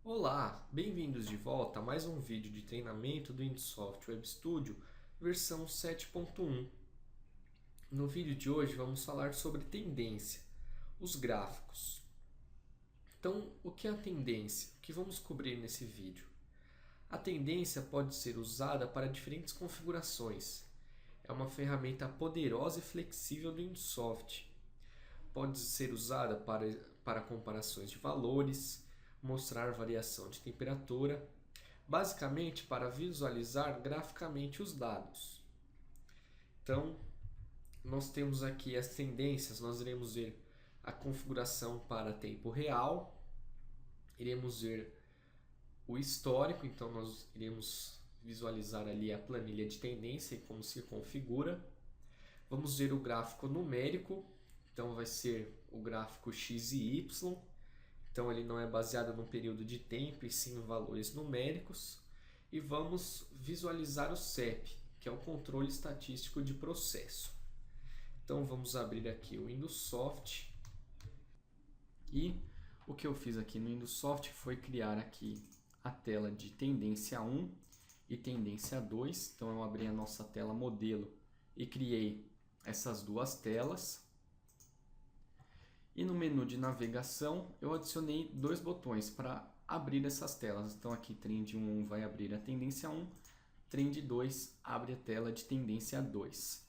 Olá, bem-vindos de volta a mais um vídeo de treinamento do Insoft Web Studio versão 7.1. No vídeo de hoje vamos falar sobre tendência, os gráficos. Então, o que é a tendência? O que vamos cobrir nesse vídeo? A tendência pode ser usada para diferentes configurações. É uma ferramenta poderosa e flexível do Insoft. Pode ser usada para comparações de valores, mostrar variação de temperatura, basicamente para visualizar graficamente os dados. Então, nós temos aqui as tendências, nós iremos ver a configuração para tempo real, iremos ver o histórico, então nós iremos visualizar ali a planilha de tendência e como se configura. Vamos ver o gráfico numérico, então vai ser o gráfico X e Y. Então ele não é baseado num período de tempo e sim em valores numéricos. E vamos visualizar o CEP, que é o controle estatístico de processo. Então vamos abrir aqui o Windows Soft. E o que eu fiz aqui no Windows Soft foi criar aqui a tela de tendência 1 e tendência 2. Então eu abri a nossa tela modelo e criei essas duas telas. E no menu de navegação eu adicionei dois botões para abrir essas telas. Então aqui Trend 1 vai abrir a tendência 1, Trend 2 abre a tela de tendência 2.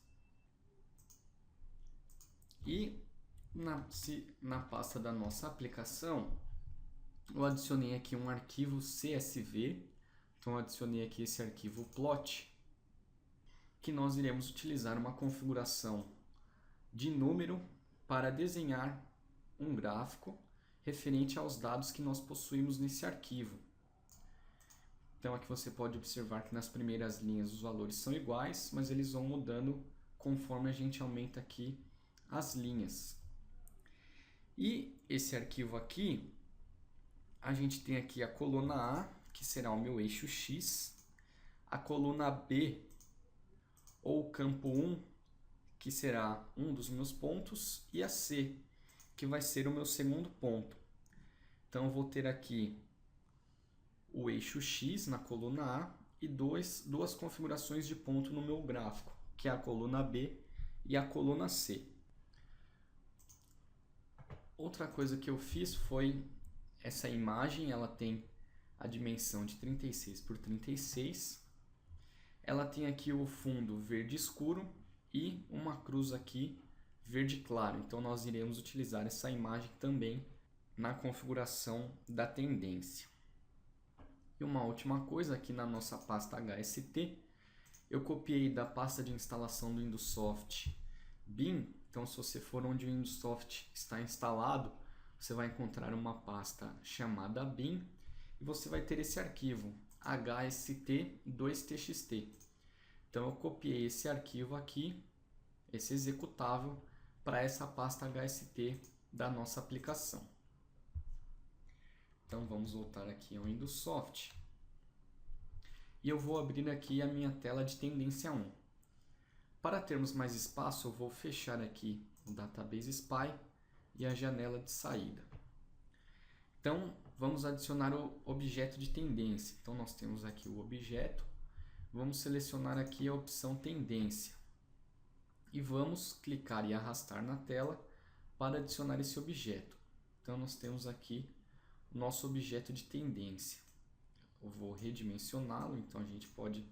E na pasta da nossa aplicação eu adicionei aqui um arquivo CSV. Então eu adicionei aqui esse arquivo plot, que nós iremos utilizar uma configuração de número para desenhar um gráfico referente aos dados que nós possuímos nesse arquivo. Então aqui você pode observar que nas primeiras linhas os valores são iguais, mas eles vão mudando conforme a gente aumenta aqui as linhas. E esse arquivo aqui, a gente tem aqui a coluna A, que será o meu eixo X, a coluna B, ou campo 1, que será um dos meus pontos, e a C, que vai ser o meu segundo ponto. Então eu vou ter aqui o eixo X na coluna A e duas configurações de ponto no meu gráfico, que é a coluna B e a coluna C. Outra coisa que eu fiz foi essa imagem, ela tem a dimensão de 36 por 36. Ela tem aqui o fundo verde escuro e uma cruz aqui verde claro. Então nós iremos utilizar essa imagem também na configuração da tendência. E uma última coisa, aqui na nossa pasta HST, eu copiei da pasta de instalação do Windows Soft Bin. Então se você for onde o Windows Soft está instalado, você vai encontrar uma pasta chamada Bin e você vai ter esse arquivo HST2TXT. Então eu copiei esse arquivo aqui, esse executável, para essa pasta HST da nossa aplicação. Então vamos voltar aqui ao Windows Soft. E eu vou abrir aqui a minha tela de tendência 1. Para termos mais espaço, eu vou fechar aqui o Database Spy e a janela de saída. Então vamos adicionar o objeto de tendência. Então nós temos aqui o objeto. Vamos selecionar aqui a opção tendência. E vamos clicar e arrastar na tela para adicionar esse objeto. Então nós temos aqui o nosso objeto de tendência. Eu vou redimensioná-lo, então a gente pode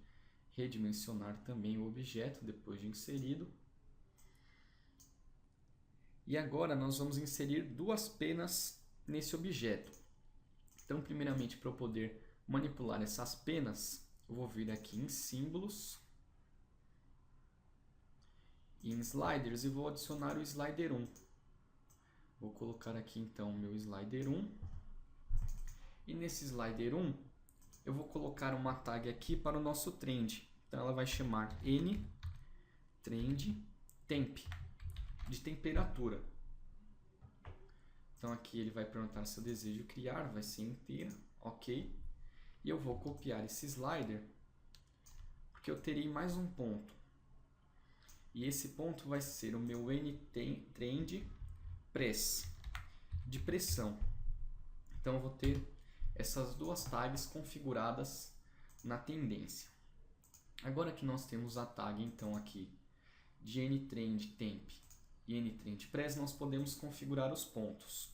redimensionar também o objeto depois de inserido. E agora nós vamos inserir duas penas nesse objeto. Então primeiramente, para eu poder manipular essas penas, eu vou vir aqui em símbolos, em sliders, e vou adicionar o slider 1. Vou colocar aqui então o meu slider 1. E nesse slider 1, eu vou colocar uma tag aqui para o nosso trend. Então ela vai chamar N trend temp, de temperatura. Então aqui ele vai perguntar se eu desejo criar, vai ser inteira, ok. E eu vou copiar esse slider, porque eu terei mais um ponto. E esse ponto vai ser o meu N-Trend Press, de pressão. Então eu vou ter essas duas tags configuradas na tendência. Agora que nós temos a tag então aqui de nTrendTemp e nTrendPress, nós podemos configurar os pontos.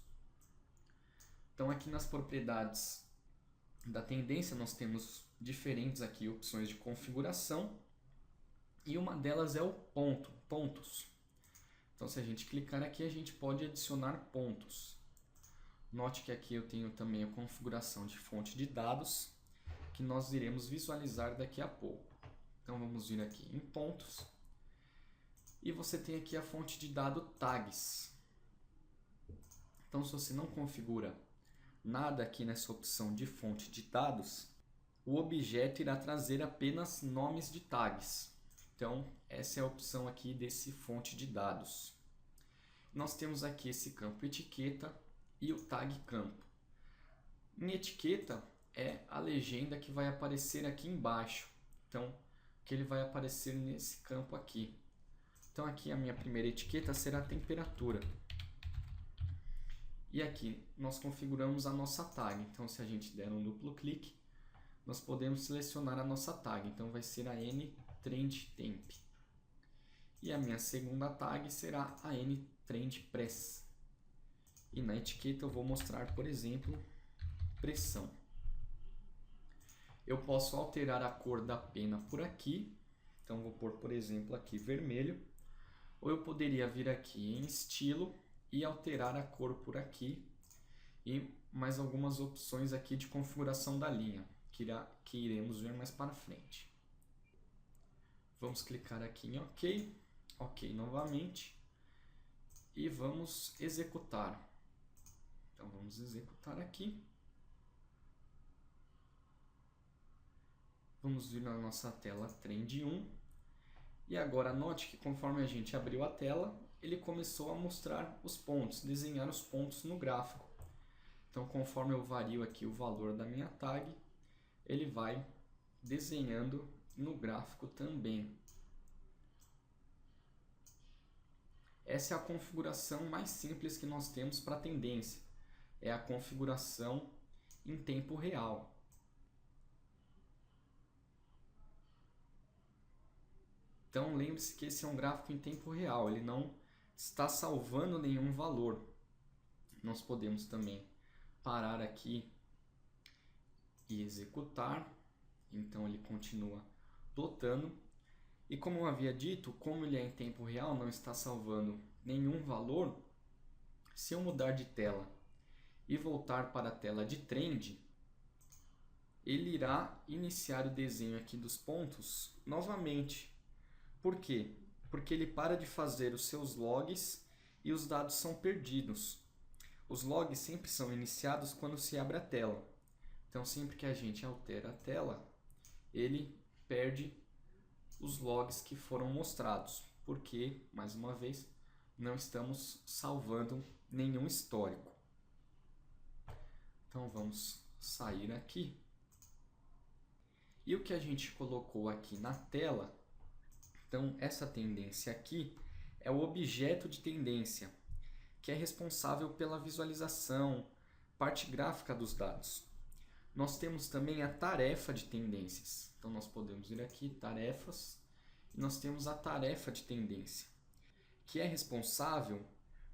Então aqui nas propriedades da tendência nós temos diferentes aqui opções de configuração e uma delas é o pontos. Então se a gente clicar aqui a gente pode adicionar pontos. Note que aqui eu tenho também a configuração de fonte de dados que nós iremos visualizar daqui a pouco. Então vamos vir aqui em pontos e você tem aqui a fonte de dado tags. Então se você não configura nada aqui nessa opção de fonte de dados, o objeto irá trazer apenas nomes de tags. Então essa é a opção aqui desse fonte de dados. Nós temos aqui esse campo etiqueta e o tag campo. Em etiqueta é a legenda que vai aparecer aqui embaixo. Então que ele vai aparecer nesse campo aqui. Então aqui a minha primeira etiqueta será a temperatura. E aqui nós configuramos a nossa tag. Então se a gente der um duplo clique, nós podemos selecionar a nossa tag. Então vai ser a nTrendTemp. E a minha segunda tag será a nTrendPress. E na etiqueta eu vou mostrar, por exemplo, pressão. Eu posso alterar a cor da pena por aqui. Então vou pôr, por exemplo, aqui vermelho. Ou eu poderia vir aqui em estilo e alterar a cor por aqui. E mais algumas opções aqui de configuração da linha, que iremos ver mais para frente. Vamos clicar aqui em OK. OK novamente. E vamos executar. Então vamos executar aqui. Vamos vir na nossa tela Trend 1. E agora note que conforme a gente abriu a tela, ele começou a mostrar os pontos, desenhar os pontos no gráfico. Então conforme eu vario aqui o valor da minha tag, ele vai desenhando no gráfico também. Essa é a configuração mais simples que nós temos para a tendência. É a configuração em tempo real. Então lembre-se que esse é um gráfico em tempo real, ele não está salvando nenhum valor. Nós podemos também parar aqui e executar. Então ele continua plotando. E como eu havia dito, como ele é em tempo real, não está salvando nenhum valor, se eu mudar de tela e voltar para a tela de trend, ele irá iniciar o desenho aqui dos pontos novamente. Por quê? Porque ele para de fazer os seus logs e os dados são perdidos. Os logs sempre são iniciados quando se abre a tela. Então sempre que a gente altera a tela, ele perde os logs que foram mostrados, porque, mais uma vez, não estamos salvando nenhum histórico. Então vamos sair aqui. E o que a gente colocou aqui na tela, então essa tendência aqui é o objeto de tendência, que é responsável pela visualização, parte gráfica dos dados. Nós temos também a tarefa de tendências. Então nós podemos ir aqui, tarefas, e nós temos a tarefa de tendência, que é responsável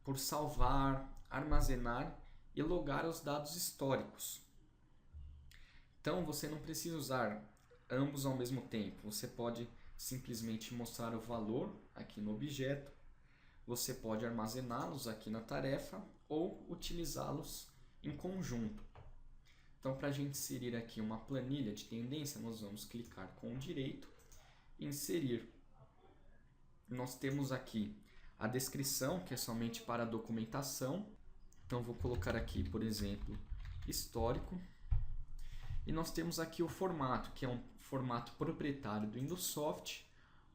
por salvar, armazenar e logar os dados históricos. Então você não precisa usar ambos ao mesmo tempo. Você pode simplesmente mostrar o valor aqui no objeto, você pode armazená-los aqui na tarefa ou utilizá-los em conjunto. Então, para a gente inserir aqui uma planilha de tendência, nós vamos clicar com o direito e inserir. Nós temos aqui a descrição, que é somente para a documentação. Então, vou colocar aqui, por exemplo, histórico. E nós temos aqui o formato, que é um formato proprietário do Windows Soft,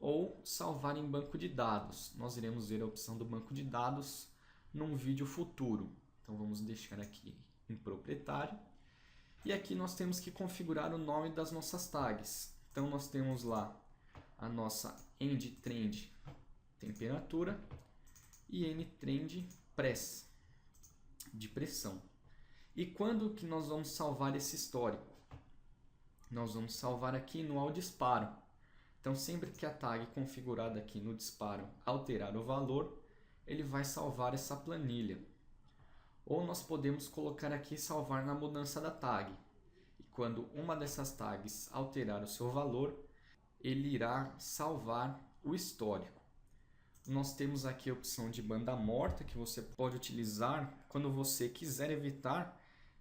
ou salvar em banco de dados. Nós iremos ver a opção do banco de dados num vídeo futuro. Então vamos deixar aqui em proprietário. E aqui nós temos que configurar o nome das nossas tags. Então nós temos lá a nossa nTrend temperatura e nTrend Press de pressão. E quando que nós vamos salvar esse histórico? Nós vamos salvar aqui no ao disparo. Então, sempre que a tag configurada aqui no disparo alterar o valor, ele vai salvar essa planilha. Ou nós podemos colocar aqui salvar na mudança da tag. E quando uma dessas tags alterar o seu valor, ele irá salvar o histórico. Nós temos aqui a opção de banda morta, que você pode utilizar quando você quiser evitar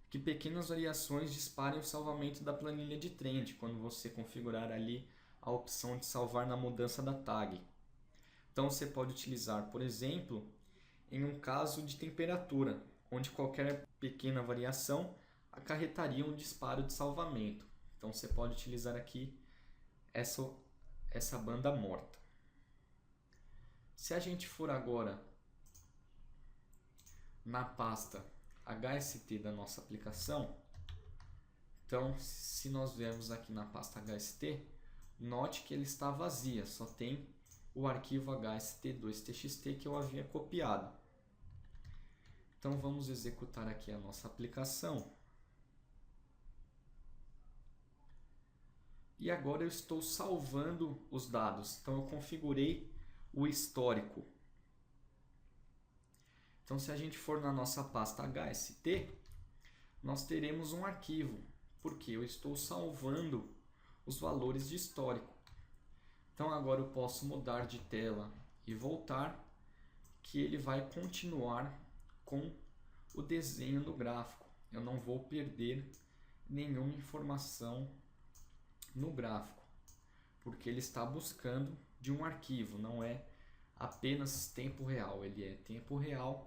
que pequenas variações disparem o salvamento da planilha de trend, quando você configurar ali a opção de salvar na mudança da tag. Então você pode utilizar, por exemplo, em um caso de temperatura, onde qualquer pequena variação acarretaria um disparo de salvamento. Então você pode utilizar aqui essa banda morta. Se a gente for agora na pasta HST da nossa aplicação, então se nós viermos aqui na pasta HST, note que ele está vazia, só tem o arquivo hst2txt que eu havia copiado. Então vamos executar aqui a nossa aplicação. E agora eu estou salvando os dados, então eu configurei o histórico. Então, se a gente for na nossa pasta HST, nós teremos um arquivo, porque eu estou salvando os valores de histórico. Então, agora eu posso mudar de tela e voltar, que ele vai continuar com o desenho do gráfico. Eu não vou perder nenhuma informação no gráfico, porque ele está buscando de um arquivo, não é apenas tempo real, ele é tempo real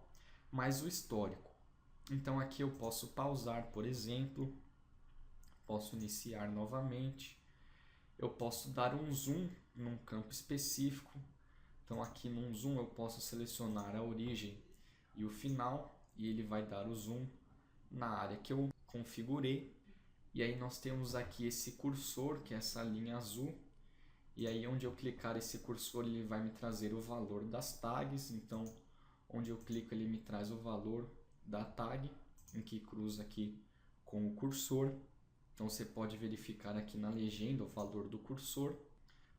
mais o histórico. Então aqui eu posso pausar, por exemplo, posso iniciar novamente, eu posso dar um zoom num campo específico. Então aqui num zoom eu posso selecionar a origem e o final, e ele vai dar o zoom na área que eu configurei. E aí nós temos aqui esse cursor, que é essa linha azul, e aí onde eu clicar esse cursor ele vai me trazer o valor das tags. Então onde eu clico ele me traz o valor da tag, em que cruza aqui com o cursor. Então você pode verificar aqui na legenda o valor do cursor.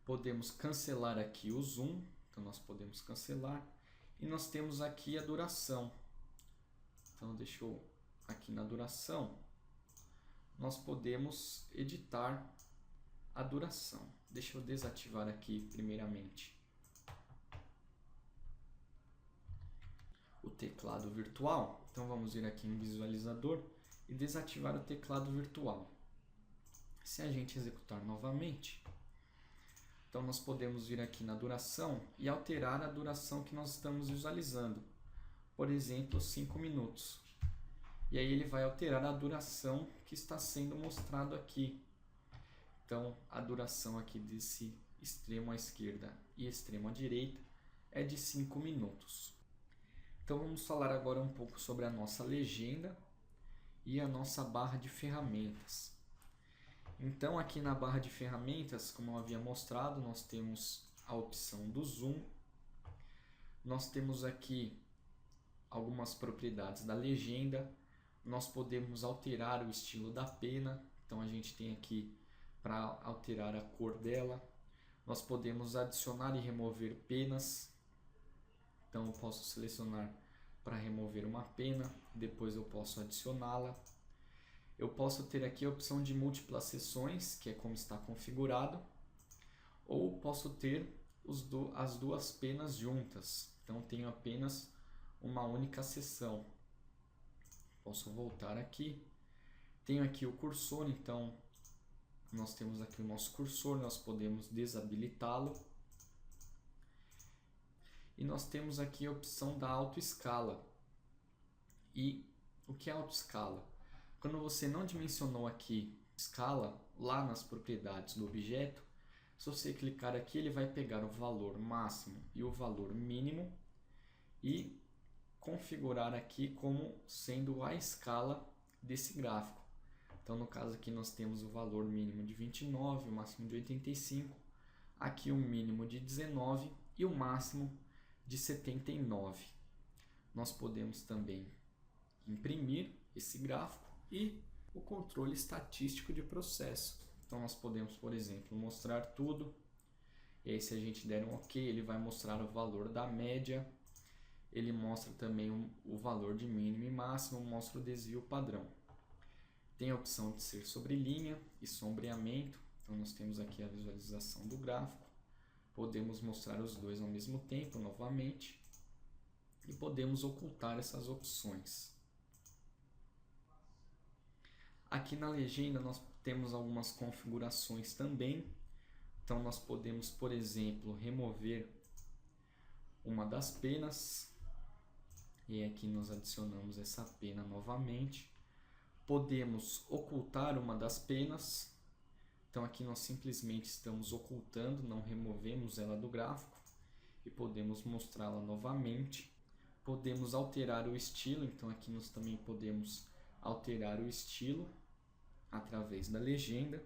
Podemos cancelar aqui o zoom, então nós podemos cancelar. E nós temos aqui a duração. Então deixa eu, aqui na duração, nós podemos editar a duração. Deixa eu desativar aqui primeiramente o teclado virtual. Então vamos vir aqui em visualizador e desativar o teclado virtual. Se a gente executar novamente, então nós podemos vir aqui na duração e alterar a duração que nós estamos visualizando. Por exemplo, 5 minutos. E aí ele vai alterar a duração que está sendo mostrado aqui. Então a duração aqui desse extremo à esquerda e extremo à direita é de 5 minutos. Então vamos falar agora um pouco sobre a nossa legenda e a nossa barra de ferramentas. Então aqui na barra de ferramentas, como eu havia mostrado, nós temos a opção do zoom. Nós temos aqui algumas propriedades da legenda. Nós podemos alterar o estilo da pena. Então a gente tem aqui para alterar a cor dela. Nós podemos adicionar e remover penas. Então eu posso selecionar para remover uma pena, depois eu posso adicioná-la. Eu posso ter aqui a opção de múltiplas seções, que é como está configurado, ou posso ter as duas penas juntas. Então tenho apenas uma única seção. Posso voltar aqui. Tenho aqui o cursor, então nós temos aqui o nosso cursor, nós podemos desabilitá-lo. E nós temos aqui a opção da autoescala. E o que é autoescala? Quando você não dimensionou aqui escala, lá nas propriedades do objeto, se você clicar aqui, ele vai pegar o valor máximo e o valor mínimo e configurar aqui como sendo a escala desse gráfico. Então, no caso aqui, nós temos o valor mínimo de 29, o máximo de 85, aqui o mínimo de 19 e o máximo de 79. Nós podemos também imprimir esse gráfico e o controle estatístico de processo. Então nós podemos, por exemplo, mostrar tudo. E aí, se a gente der um OK, ele vai mostrar o valor da média. Ele mostra também o valor de mínimo e máximo, mostra o desvio padrão. Tem a opção de ser sobre linha e sombreamento. Então nós temos aqui a visualização do gráfico. Podemos mostrar os dois ao mesmo tempo novamente. E podemos ocultar essas opções. Aqui na legenda nós temos algumas configurações também. Então nós podemos, por exemplo, remover uma das penas. E aqui nós adicionamos essa pena novamente. Podemos ocultar uma das penas. Então aqui nós simplesmente estamos ocultando, não removemos ela do gráfico. E podemos mostrá-la novamente. Podemos alterar o estilo. Então aqui nós também podemos alterar o estilo através da legenda.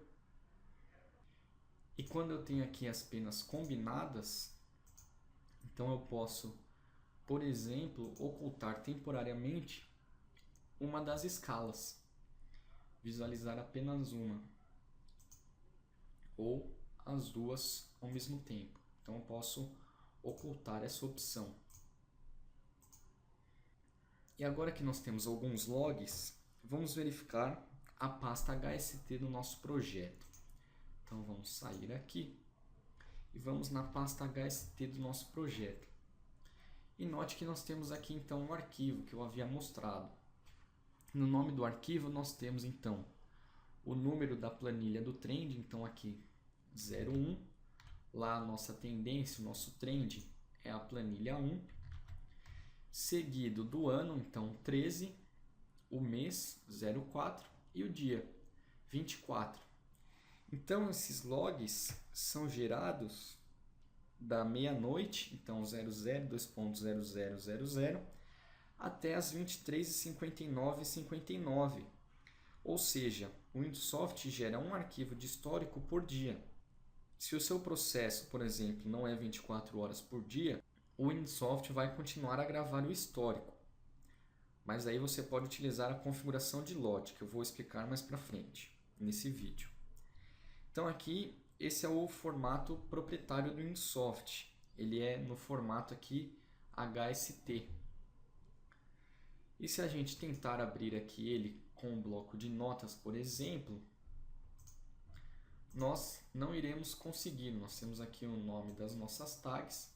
E quando eu tenho aqui as penas combinadas, então eu posso, por exemplo, ocultar temporariamente uma das escalas, visualizar apenas uma, ou as duas ao mesmo tempo. Então eu posso ocultar essa opção. E agora que nós temos alguns logs, vamos verificar a pasta HST do nosso projeto. Então vamos sair aqui e vamos na pasta HST do nosso projeto. E note que nós temos aqui então um arquivo que eu havia mostrado. No nome do arquivo nós temos então o número da planilha do trend, então aqui 01. Lá a nossa tendência, o nosso trend é a planilha 1. Seguido do ano, então 13, o mês 04 e o dia 24. Então esses logs são gerados da meia-noite, então 00:0000 até as 23h59:59. Ou seja, o Windsoft gera um arquivo de histórico por dia. Se o seu processo, por exemplo, não é 24 horas por dia, o Windsoft vai continuar a gravar o histórico. Mas aí você pode utilizar a configuração de lote, que eu vou explicar mais para frente nesse vídeo. Então aqui, esse é o formato proprietário do Windsoft. Ele é no formato aqui HST. E se a gente tentar abrir aqui ele com um bloco de notas, por exemplo, nós não iremos conseguir. Nós temos aqui o nome das nossas tags,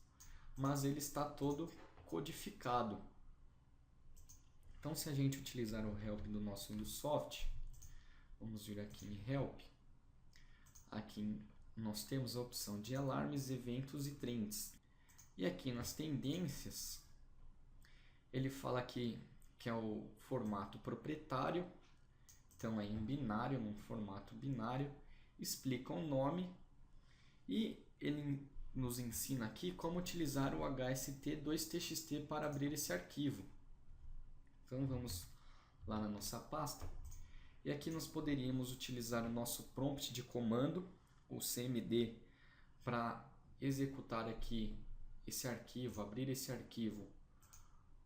mas ele está todo codificado. Então, se a gente utilizar o help do nosso Windsoft, vamos vir aqui em help. Aqui nós temos a opção de alarmes, eventos e trends. E aqui nas tendências, ele fala aqui que é o formato proprietário. Então é em binário, num formato binário. Explica o nome e ele nos ensina aqui como utilizar o HST2TXT para abrir esse arquivo. Então vamos lá na nossa pasta. E aqui nós poderíamos utilizar o nosso prompt de comando, o CMD, para executar aqui esse arquivo, abrir esse arquivo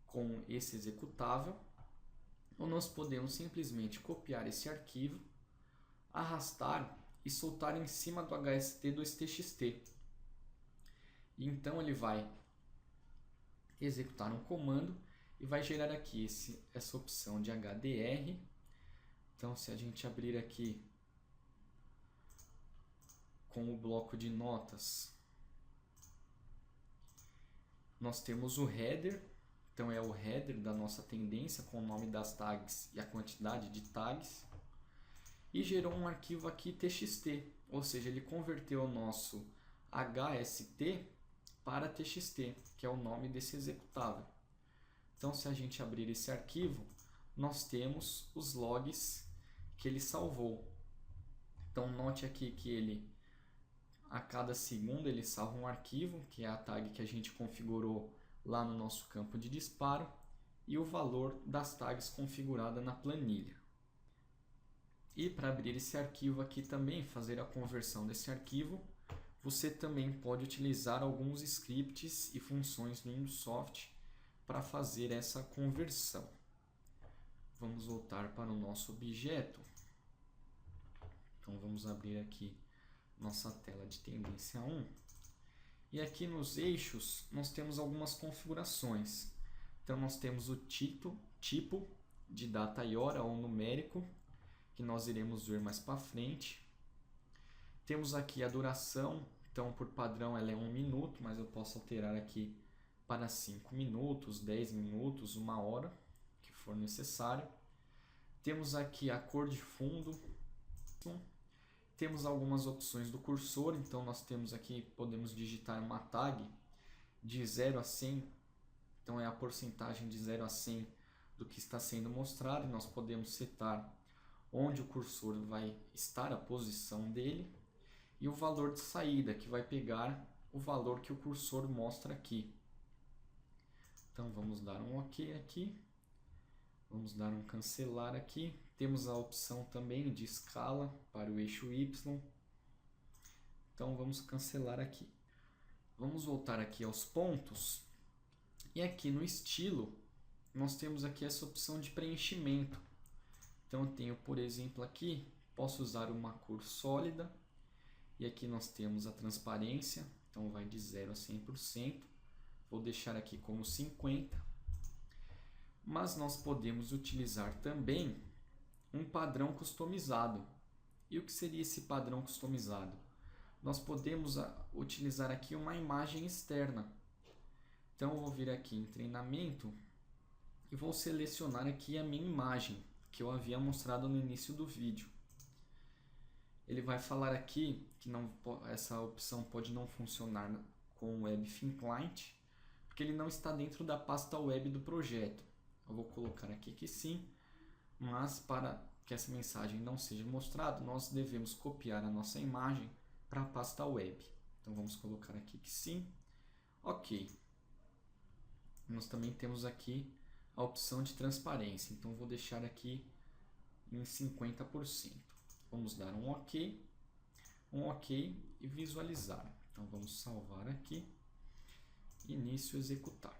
com esse executável. Ou nós podemos simplesmente copiar esse arquivo, arrastar e soltar em cima do HST2TXT. E então ele vai executar um comando e vai gerar aqui essa opção de HDR. Então, se a gente abrir aqui com o bloco de notas, nós temos o header. Então, é o header da nossa tendência com o nome das tags e a quantidade de tags. E gerou um arquivo aqui TXT, ou seja, ele converteu o nosso HST para TXT, que é o nome desse executável. Então, se a gente abrir esse arquivo, nós temos os logs que ele salvou. Então note aqui que ele, a cada segundo, ele salva um arquivo, que é a tag que a gente configurou lá no nosso campo de disparo, e o valor das tags configurada na planilha. E para abrir esse arquivo aqui também, fazer a conversão desse arquivo, você também pode utilizar alguns scripts e funções no Windsoft para fazer essa conversão. vamos voltar para o nosso objeto. Então vamos abrir aqui nossa tela de tendência 1. E aqui nos eixos nós temos algumas configurações. Então nós temos o tipo de data e hora ou numérico, que nós iremos ver mais para frente. Temos aqui a duração, então por padrão ela é 1 minuto, mas eu posso alterar aqui para 5 minutos, 10 minutos, 1 hora, que for necessário. Temos aqui a cor de fundo. Temos algumas opções do cursor, então nós temos aqui, podemos digitar uma tag de 0 a 100, então é a porcentagem de 0 a 100 do que está sendo mostrado, e nós podemos setar onde o cursor vai estar, a posição dele, e o valor de saída, que vai pegar o valor que o cursor mostra aqui. Então vamos dar um OK aqui, vamos dar um cancelar aqui. Temos a opção também de escala para o eixo Y. Então vamos cancelar aqui. Vamos voltar aqui aos pontos. E aqui no estilo, nós temos aqui essa opção de preenchimento. Então eu tenho, por exemplo, aqui, posso usar uma cor sólida. E aqui nós temos a transparência. Então vai de 0 a 100%. Vou deixar aqui como 50%. Mas nós podemos utilizar também um padrão customizado. E o que seria esse padrão customizado? Nós podemos utilizar aqui uma imagem externa. Então eu vou vir aqui em treinamento e vou selecionar aqui a minha imagem, que eu havia mostrado no início do vídeo. Ele vai falar aqui que essa opção pode não funcionar com o WebTheme Client, porque ele não está dentro da pasta web do projeto. Eu vou colocar aqui que sim, mas para que essa mensagem não seja mostrada, nós devemos copiar a nossa imagem para a pasta web. Então vamos colocar aqui que sim. OK. Nós também temos aqui a opção de transparência, então vou deixar aqui em 50%. Vamos dar um OK e visualizar. Então vamos salvar aqui, início executar.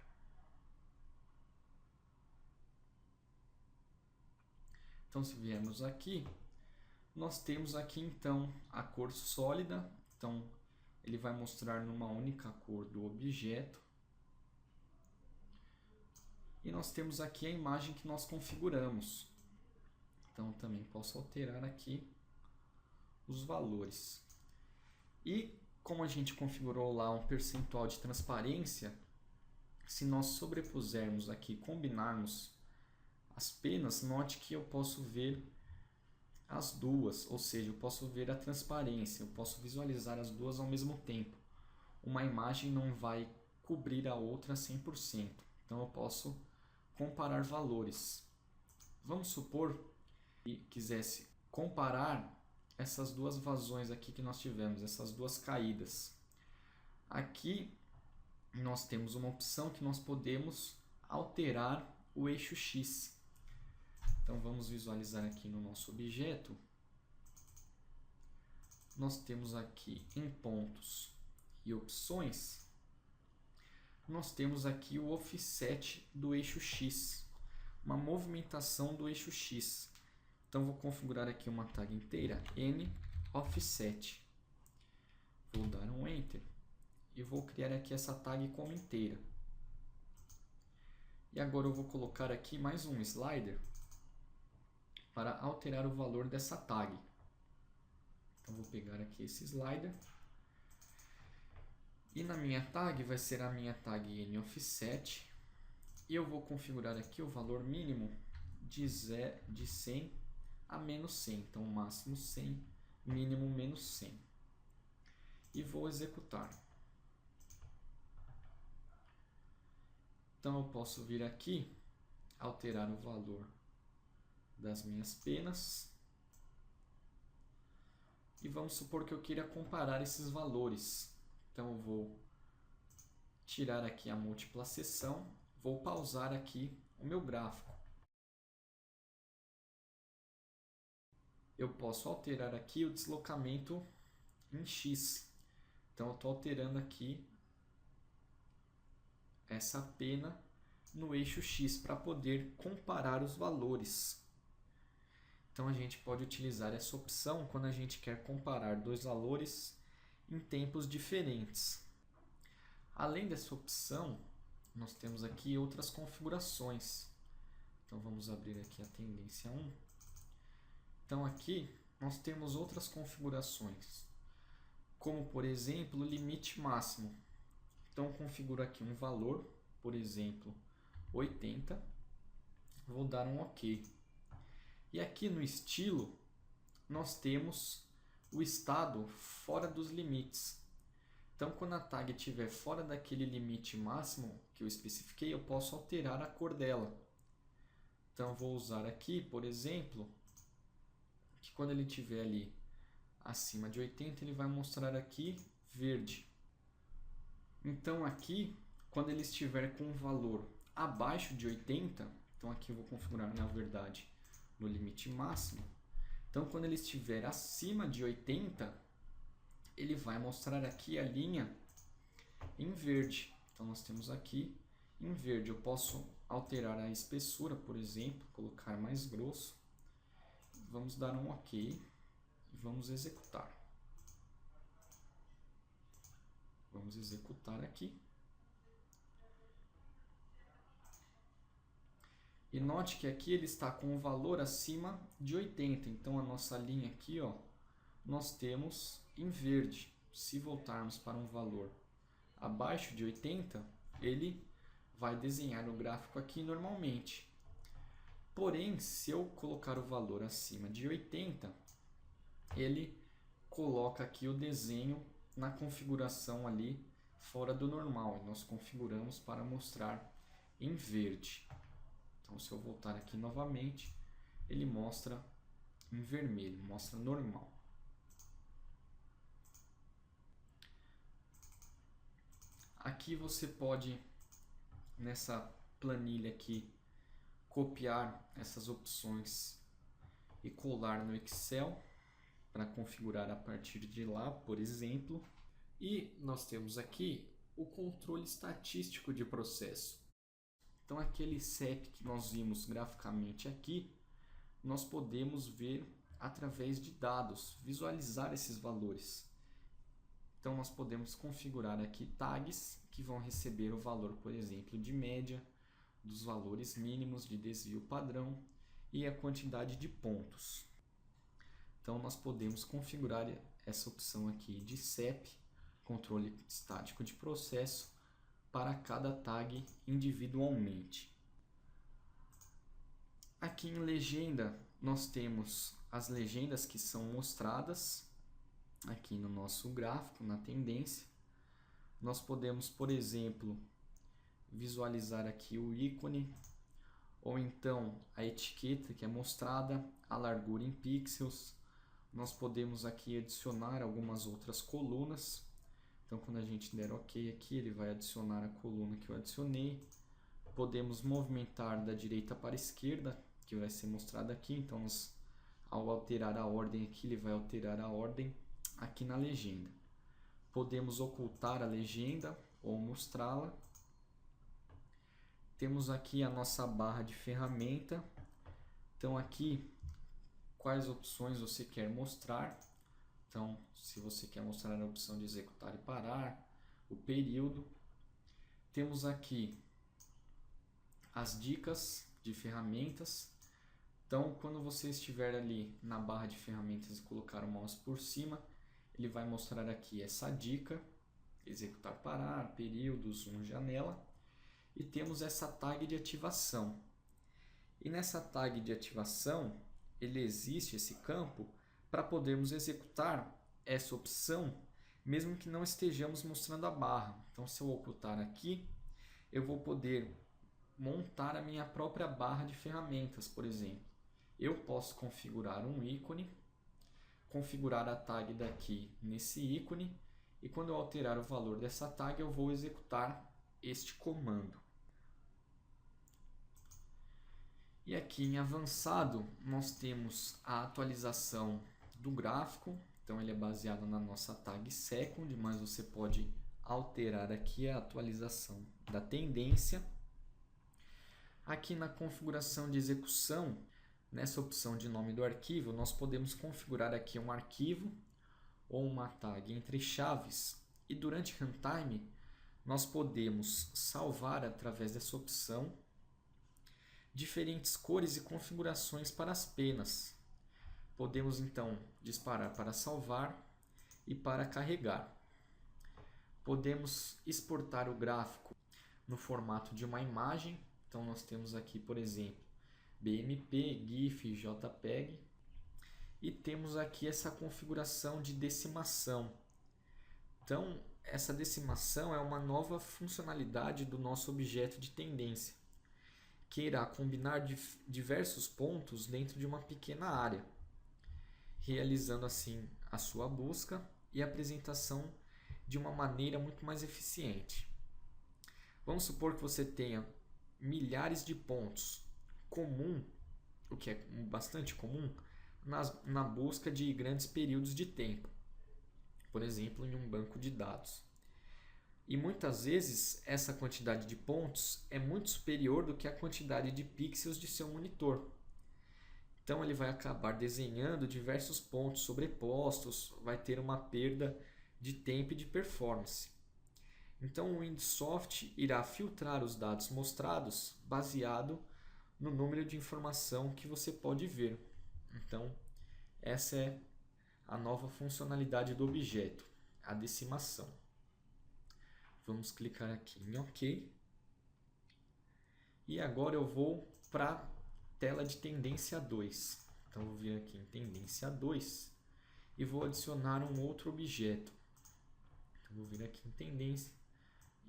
Então se viermos aqui, nós temos aqui então a cor sólida, então ele vai mostrar numa única cor do objeto. E nós temos aqui a imagem que nós configuramos. Então também posso alterar aqui os valores. E como a gente configurou lá um percentual de transparência, se nós sobrepusermos aqui, combinarmos as penas, note que eu posso ver as duas, ou seja, eu posso ver a transparência, eu posso visualizar as duas ao mesmo tempo. Uma imagem não vai cobrir a outra 100%, então eu posso comparar valores. Vamos supor que quisesse comparar essas duas vazões aqui que nós tivemos, essas duas caídas. Aqui nós temos uma opção que nós podemos alterar o eixo X. Então vamos visualizar aqui no nosso objeto. Nós temos aqui em pontos e opções, nós temos aqui o offset do eixo X, uma movimentação do eixo X. Então vou configurar aqui uma tag inteira, N offset. Vou dar um Enter e vou criar aqui essa tag como inteira. E agora eu vou colocar aqui mais um slider para alterar o valor dessa tag. Então vou pegar aqui esse slider. E na minha tag vai ser a minha tag NOffset. E eu vou configurar aqui o valor mínimo de 100 a menos 100. Então máximo 100, mínimo menos 100. E vou executar. Então eu posso vir aqui, alterar o valor das minhas penas. E vamos supor que eu queira comparar esses valores. Então eu vou tirar aqui a múltipla seção, vou pausar aqui o meu gráfico. Eu posso alterar aqui o deslocamento em X. Então eu estou alterando aqui essa pena no eixo X para poder comparar os valores. Então a gente pode utilizar essa opção quando a gente quer comparar dois valores em tempos diferentes. Além dessa opção, nós temos aqui outras configurações. Então vamos abrir aqui a tendência 1. Então aqui nós temos outras configurações, como por exemplo o limite máximo. Então configuro aqui um valor, por exemplo 80, vou dar um OK. E aqui no estilo nós temos o estado fora dos limites. Então quando a tag estiver fora daquele limite máximo que eu especifiquei, eu posso alterar a cor dela. Então vou usar aqui, por exemplo, que quando ele estiver ali acima de 80, ele vai mostrar aqui verde. Então aqui, quando ele estiver com um valor abaixo de 80, então aqui eu vou configurar na verdade no limite máximo. Então quando ele estiver acima de 80, ele vai mostrar aqui a linha em verde. Então nós temos aqui em verde. Eu posso alterar a espessura, por exemplo, colocar mais grosso. Vamos dar um OK e vamos executar. Vamos executar aqui. E note que aqui ele está com o valor acima de 80. Então a nossa linha aqui, ó, nós temos em verde. Se voltarmos para um valor abaixo de 80, ele vai desenhar o gráfico aqui normalmente. Porém, se eu colocar o valor acima de 80, ele coloca aqui o desenho na configuração ali fora do normal. E nós configuramos para mostrar em verde. Então, se eu voltar aqui novamente, ele mostra em vermelho, mostra normal. Aqui você pode, nessa planilha aqui, copiar essas opções e colar no Excel para configurar a partir de lá, por exemplo. E nós temos aqui o controle estatístico de processo. Então aquele CEP que nós vimos graficamente aqui, nós podemos ver através de dados, visualizar esses valores. Então nós podemos configurar aqui tags que vão receber o valor, por exemplo, de média, dos valores mínimos de desvio padrão e a quantidade de pontos. Então nós podemos configurar essa opção aqui de CEP, controle estático de processo, para cada tag individualmente. Aqui em legenda nós temos as legendas que são mostradas aqui no nosso gráfico, na tendência. Nós podemos, por exemplo, visualizar aqui o ícone, ou então a etiqueta que é mostrada, a largura em pixels. Nós podemos aqui adicionar algumas outras colunas. Então quando a gente der OK aqui, ele vai adicionar a coluna que eu adicionei. Podemos movimentar da direita para a esquerda, que vai ser mostrado aqui. Então ao alterar a ordem aqui, ele vai alterar a ordem aqui na legenda. Podemos ocultar a legenda ou mostrá-la. Temos aqui a nossa barra de ferramenta. Então aqui, quais opções você quer mostrar. Então, se você quer mostrar a opção de executar e parar, o período. Temos aqui as dicas de ferramentas. Então, quando você estiver ali na barra de ferramentas e colocar o mouse por cima, ele vai mostrar aqui essa dica, executar, parar, período, zoom, janela. E temos essa tag de ativação. E nessa tag de ativação, ele existe esse campo para podermos executar essa opção, mesmo que não estejamos mostrando a barra. Então, se eu ocultar aqui, eu vou poder montar a minha própria barra de ferramentas, por exemplo. Eu posso configurar um ícone, configurar a tag daqui nesse ícone, e quando eu alterar o valor dessa tag, eu vou executar este comando. E aqui em avançado, nós temos a atualização do gráfico. Então ele é baseado na nossa tag second, mas você pode alterar aqui a atualização da tendência. Aqui na configuração de execução, nessa opção de nome do arquivo, nós podemos configurar aqui um arquivo ou uma tag entre chaves e durante runtime nós podemos salvar através dessa opção diferentes cores e configurações para as penas. Podemos então disparar para salvar e para carregar. Podemos exportar o gráfico no formato de uma imagem. Então nós temos aqui, por exemplo, BMP, GIF, JPEG. E temos aqui essa configuração de decimação. Então, essa decimação é uma nova funcionalidade do nosso objeto de tendência, que irá combinar diversos pontos dentro de uma pequena área, realizando assim a sua busca e apresentação de uma maneira muito mais eficiente. Vamos supor que você tenha milhares de pontos comum, o que é bastante comum, na busca de grandes períodos de tempo, por exemplo, em um banco de dados. E muitas vezes essa quantidade de pontos é muito superior do que a quantidade de pixels de seu monitor. Então ele vai acabar desenhando diversos pontos sobrepostos, vai ter uma perda de tempo e de performance. Então o Windsoft irá filtrar os dados mostrados baseado no número de informação que você pode ver. Então, essa é a nova funcionalidade do objeto, a decimação. Vamos clicar aqui em OK. E agora eu vou para a tela de tendência 2. Então, vou vir aqui em tendência 2 e vou adicionar um outro objeto. Então, vou vir aqui em tendência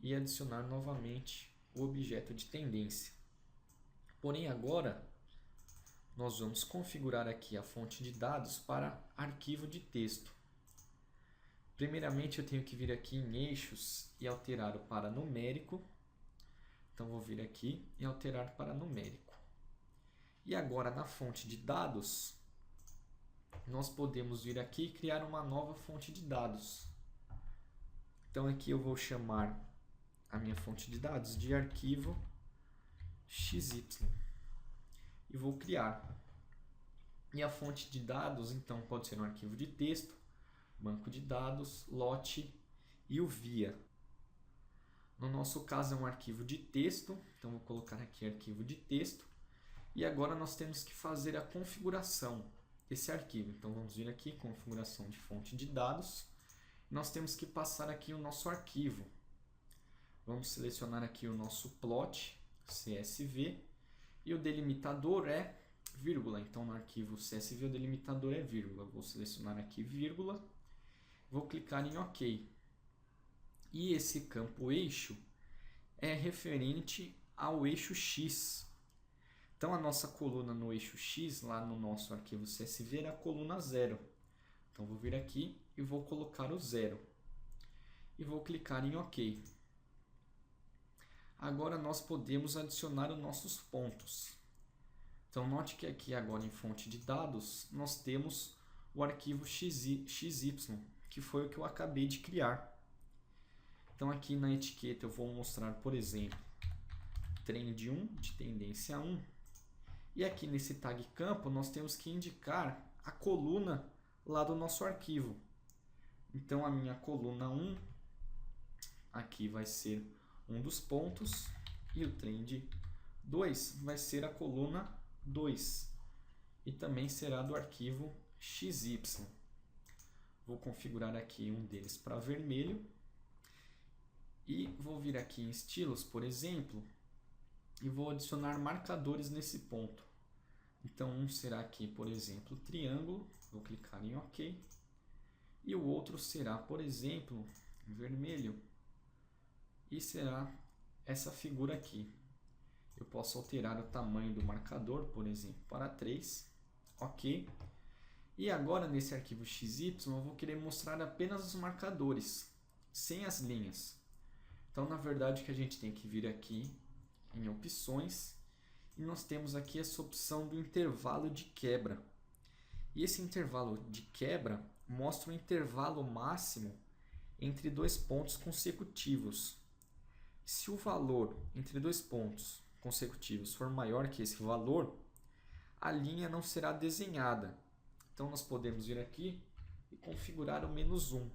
e adicionar novamente o objeto de tendência. Porém, agora nós vamos configurar aqui a fonte de dados para arquivo de texto. Primeiramente, eu tenho que vir aqui em eixos e alterar o para numérico. Então, vou vir aqui e alterar para numérico. E agora, na fonte de dados, nós podemos vir aqui e criar uma nova fonte de dados. Então, aqui eu vou chamar a minha fonte de dados de arquivo XY. E vou criar. E a fonte de dados, então, pode ser um arquivo de texto, banco de dados, lote e o via. No nosso caso é um arquivo de texto, então vou colocar aqui arquivo de texto. E agora nós temos que fazer a configuração desse arquivo. Então vamos vir aqui, configuração de fonte de dados. Nós temos que passar aqui o nosso arquivo. Vamos selecionar aqui o nosso plot, CSV. E o delimitador é vírgula. Então, no arquivo CSV, o delimitador é vírgula. Vou selecionar aqui vírgula. Vou clicar em OK. E esse campo eixo é referente ao eixo X. Então, a nossa coluna no eixo X, lá no nosso arquivo CSV, era a coluna 0. Então, vou vir aqui e vou colocar o 0. E vou clicar em OK. Agora nós podemos adicionar os nossos pontos. Então note que aqui agora em fonte de dados nós temos o arquivo XY, que foi o que eu acabei de criar. Então aqui na etiqueta eu vou mostrar, por exemplo, trend 1 de tendência 1. E aqui nesse tag campo nós temos que indicar a coluna lá do nosso arquivo. Então a minha coluna 1 aqui vai ser um dos pontos e o trend 2 vai ser a coluna 2 e também será do arquivo XY. Vou configurar aqui um deles para vermelho e vou vir aqui em estilos, por exemplo, e vou adicionar marcadores nesse ponto. Então um será aqui, por exemplo, triângulo, vou clicar em OK, e o outro será, por exemplo, vermelho. E será essa figura aqui. Eu posso alterar o tamanho do marcador, por exemplo, para 3. OK. E agora, nesse arquivo XY, eu vou querer mostrar apenas os marcadores, sem as linhas. Então, na verdade, que a gente tem que vir aqui em opções. E nós temos aqui essa opção do intervalo de quebra. E esse intervalo de quebra mostra o intervalo máximo entre dois pontos consecutivos. Se o valor entre dois pontos consecutivos for maior que esse valor, a linha não será desenhada. Então nós podemos vir aqui e configurar o -1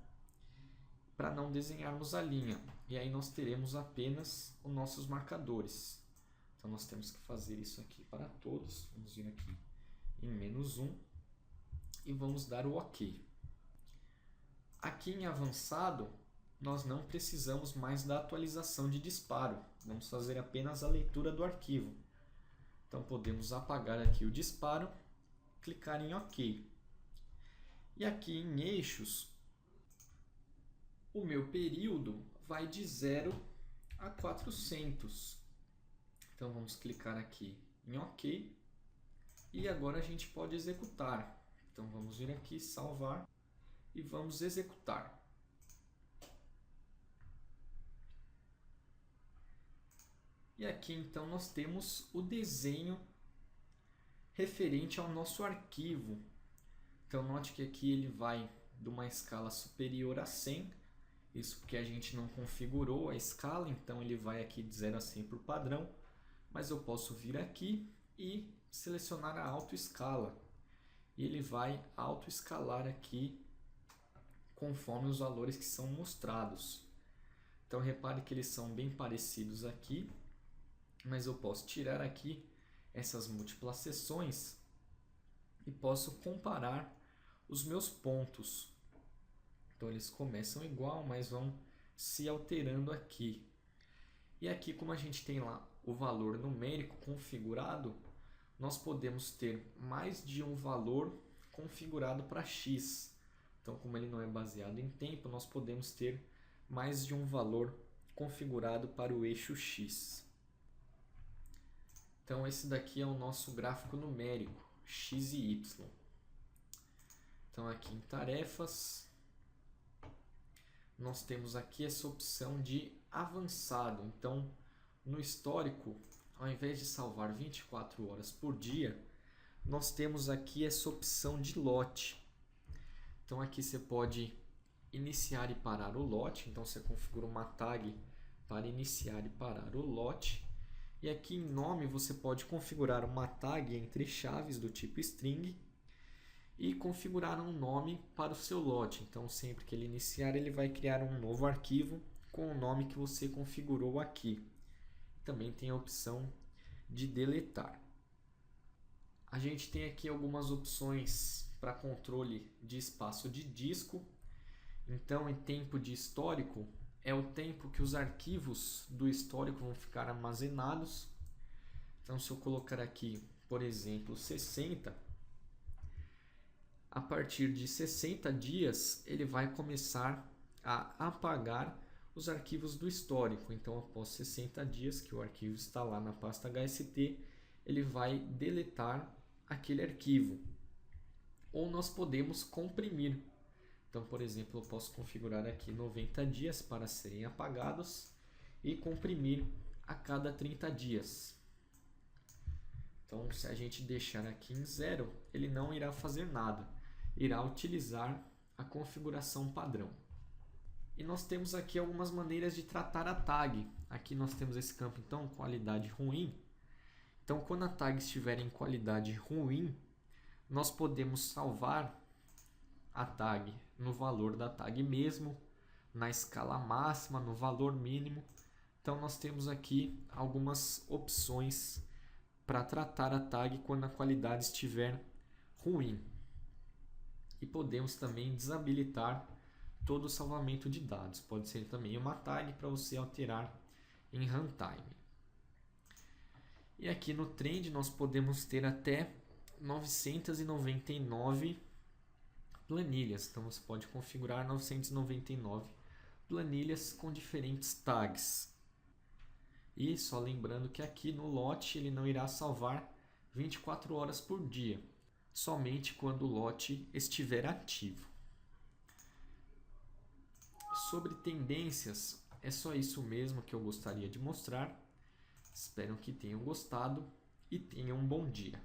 para não desenharmos a linha. E aí nós teremos apenas os nossos marcadores. Então nós temos que fazer isso aqui para todos. Vamos vir aqui em -1 e vamos dar o OK. Aqui em avançado, nós não precisamos mais da atualização de disparo. Vamos fazer apenas a leitura do arquivo. Então podemos apagar aqui o disparo, clicar em OK. E aqui em eixos, o meu período vai de 0 a 400. Então vamos clicar aqui em OK. E agora a gente pode executar. Então vamos vir aqui, salvar e vamos executar. E aqui então nós temos o desenho referente ao nosso arquivo. Então note que aqui ele vai de uma escala superior a 100. Isso porque a gente não configurou a escala, então ele vai aqui de 0 a 100 por padrão. Mas eu posso vir aqui e selecionar a autoescala. E ele vai autoescalar aqui conforme os valores que são mostrados. Então repare que eles são bem parecidos aqui, mas eu posso tirar aqui essas múltiplas seções e posso comparar os meus pontos. Então eles começam igual, mas vão se alterando aqui. E aqui, como a gente tem lá o valor numérico configurado, nós podemos ter mais de um valor configurado para x. Então, como ele não é baseado em tempo, nós podemos ter mais de um valor configurado para o eixo x. Então, esse daqui é o nosso gráfico numérico, x e y. Então, aqui em tarefas, nós temos aqui essa opção de avançado. Então, no histórico, ao invés de salvar 24 horas por dia, nós temos aqui essa opção de lote. Então aqui você pode iniciar e parar o lote. Então você configura uma tag para iniciar e parar o lote. E aqui em nome você pode configurar uma tag entre chaves do tipo string e configurar um nome para o seu lote. Então sempre que ele iniciar, ele vai criar um novo arquivo com o nome que você configurou aqui. Também tem a opção de deletar. A gente tem aqui algumas opções para controle de espaço de disco. Então, em tempo de histórico, é o tempo que os arquivos do histórico vão ficar armazenados. Então, se eu colocar aqui, por exemplo, 60, a partir de 60 dias, ele vai começar a apagar os arquivos do histórico. Então, após 60 dias que o arquivo está lá na pasta HST, ele vai deletar aquele arquivo. Ou nós podemos comprimir. Então, por exemplo, eu posso configurar aqui 90 dias para serem apagados e comprimir a cada 30 dias. Então, se a gente deixar aqui em 0, ele não irá fazer nada. Irá utilizar a configuração padrão. E nós temos aqui algumas maneiras de tratar a tag. Aqui nós temos esse campo, então, qualidade ruim. Então, quando a tag estiver em qualidade ruim, nós podemos salvar a tag no valor da tag mesmo, na escala máxima, no valor mínimo. Então, nós temos aqui algumas opções para tratar a tag quando a qualidade estiver ruim. E podemos também desabilitar todo o salvamento de dados. Pode ser também uma tag para você alterar em runtime. E aqui no trend nós podemos ter até 999 planilhas. Então você pode configurar 999 planilhas com diferentes tags. E só lembrando que aqui no lote ele não irá salvar 24 horas por dia, somente quando o lote estiver ativo. Sobre tendências, é só isso mesmo que eu gostaria de mostrar. Espero que tenham gostado e tenham um bom dia.